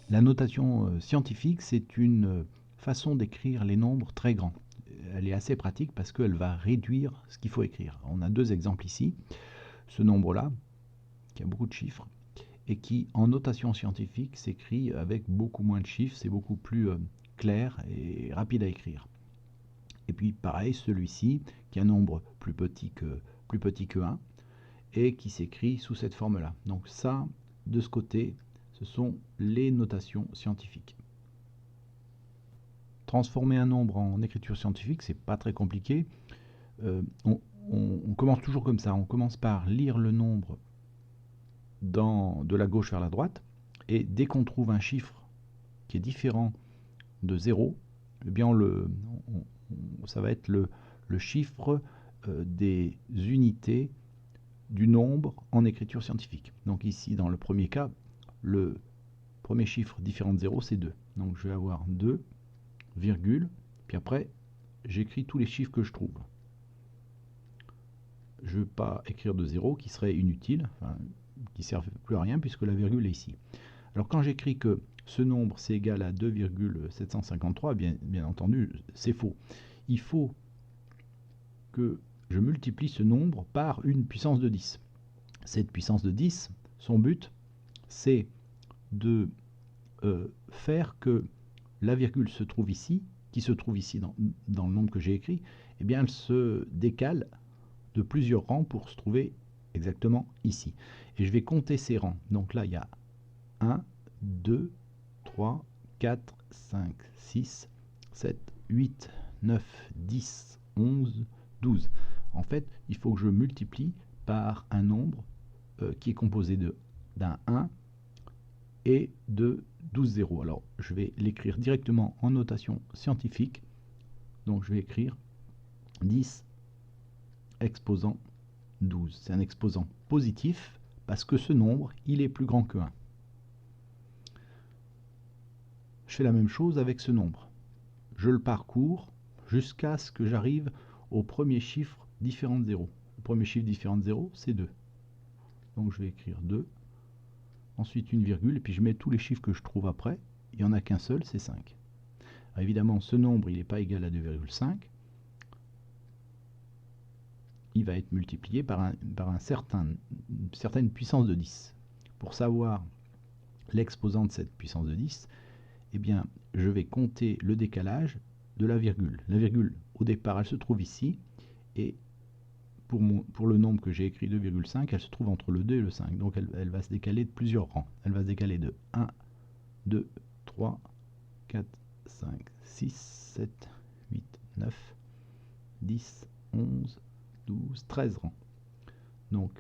La notation scientifique, c'est une façon d'écrire les nombres très grands. Elle est assez pratique parce qu'elle va réduire ce qu'il faut écrire. On a deux exemples ici. Ce nombre-là, qui a beaucoup de chiffres, et qui, en notation scientifique, s'écrit avec beaucoup moins de chiffres, c'est beaucoup plus clair et rapide à écrire. Et puis pareil, celui-ci, qui est un nombre plus petit que 1, et qui s'écrit sous cette forme-là. Donc ça, de ce côté, ce sont les notations scientifiques. Transformer un nombre en écriture scientifique, c'est pas très compliqué. On commence toujours comme ça. On commence par lire le nombre de la gauche vers la droite, et dès qu'on trouve un chiffre qui est différent de 0, eh bien ça va être le chiffre des unités du nombre en écriture scientifique. Donc ici, dans le premier cas, le premier chiffre différent de 0, c'est 2. Donc je vais avoir 2, virgule, puis après, j'écris tous les chiffres que je trouve. Je ne veux pas écrire de 0, qui serait inutile, enfin, qui ne sert plus à rien, puisque la virgule est ici. Alors quand j'écris que ce nombre c'est égal à 2,753, bien entendu, c'est faux. Il faut que je multiplie ce nombre par une puissance de 10. Cette puissance de 10, son but, c'est de faire que la virgule se trouve ici, qui se trouve ici dans le nombre que j'ai écrit, eh bien elle se décale de plusieurs rangs pour se trouver exactement ici. Et je vais compter ces rangs. Donc là, il y a 1, 2, 3, 4, 5, 6, 7, 8, 9, 10, 11, 12. En fait, il faut que je multiplie par un nombre qui est composé d'un 1 et de 12 zéros. Alors, je vais l'écrire directement en notation scientifique. Donc, je vais écrire 10 exposant 12. C'est un exposant positif parce que ce nombre, il est plus grand que 1. Je fais la même chose avec ce nombre. Je le parcours jusqu'à ce que j'arrive au premier chiffre différent de 0. Le premier chiffre différent de 0, c'est 2. Donc je vais écrire 2, ensuite une virgule, et puis je mets tous les chiffres que je trouve après. Il n'y en a qu'un seul, c'est 5. Alors évidemment, ce nombre, il n'est pas égal à 2,5. Il va être multiplié par une certaine puissance de 10. Pour savoir l'exposant de cette puissance de 10, eh bien, je vais compter le décalage de la virgule. La virgule, au départ, elle se trouve ici, et pour le nombre que j'ai écrit 2,5, elle se trouve entre le 2 et le 5. Donc elle va se décaler de plusieurs rangs. Elle va se décaler de 1, 2, 3, 4, 5, 6, 7, 8, 9, 10, 11, 12, 13 rangs. Donc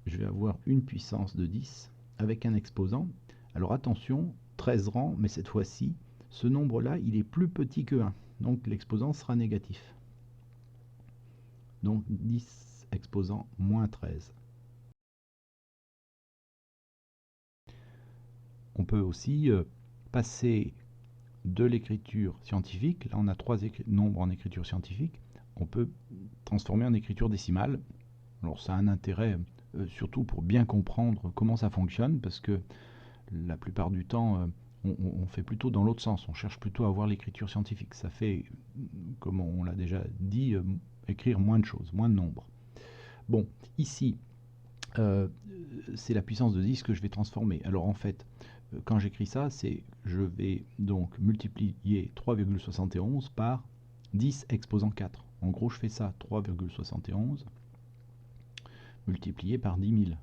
je vais avoir une puissance de 10 avec un exposant. Alors attention, 13 rangs, mais cette fois-ci, ce nombre-là, il est plus petit que 1. Donc l'exposant sera négatif. Donc 10 exposant moins 13. On peut aussi passer de l'écriture scientifique, là on a 3 nombres en écriture scientifique, on peut transformer en écriture décimale. Alors ça a un intérêt surtout pour bien comprendre comment ça fonctionne, parce que la plupart du temps on fait plutôt dans l'autre sens, on cherche plutôt à avoir l'écriture scientifique. Ça fait, comme on l'a déjà dit, écrire moins de choses, moins de nombres. Bon, ici, c'est la puissance de 10 que je vais transformer. Alors en fait, quand j'écris ça, je vais donc multiplier 3,71 par 10 exposant 4. En gros, je fais ça, 3,71 multiplié par 10 000.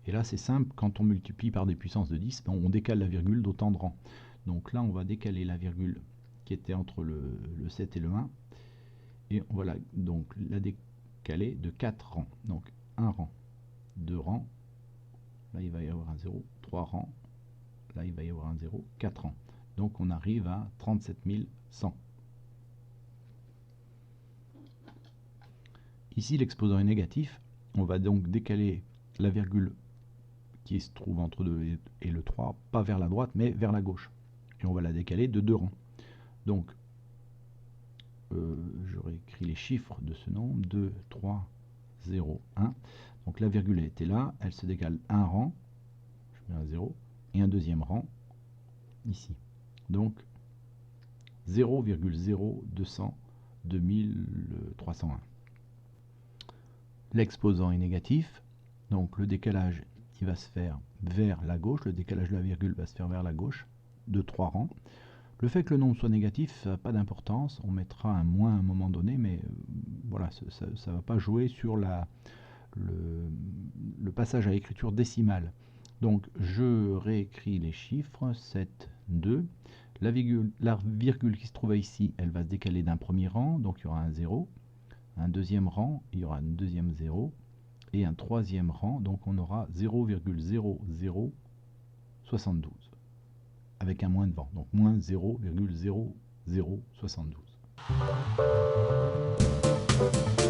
Et là, c'est simple, quand on multiplie par des puissances de 10, on décale la virgule d'autant de rangs. Donc là, on va décaler la virgule qui était entre le 7 et le 1, et on va donc la décaler de 4 rangs. Donc 1 rang, 2 rangs, là il va y avoir un 0, 3 rangs, là il va y avoir un 0, 4 rangs. Donc on arrive à 37 100. Ici l'exposant est négatif, on va donc décaler la virgule qui se trouve entre 2 et le 3, pas vers la droite mais vers la gauche. Et on va la décaler de 2 rangs. Donc je réécris les chiffres de ce nombre, 2, 3, 0, 1. Donc la virgule était là, elle se décale un rang, je mets un 0, et un deuxième rang ici. Donc 0,0200 2301. L'exposant est négatif, donc le décalage il va se faire vers la gauche, le décalage de la virgule va se faire vers la gauche de 3 rangs. Le fait que le nombre soit négatif, ça n'a pas d'importance, on mettra un moins à un moment donné, mais voilà, ça ne va pas jouer sur le passage à l'écriture décimale. Donc je réécris les chiffres, 7, 2. La virgule qui se trouvait ici, elle va se décaler d'un premier rang, donc il y aura un 0. Un deuxième rang, il y aura un deuxième 0. Et un troisième rang, donc on aura 0,0072. Avec un moins devant, donc moins 0,0072.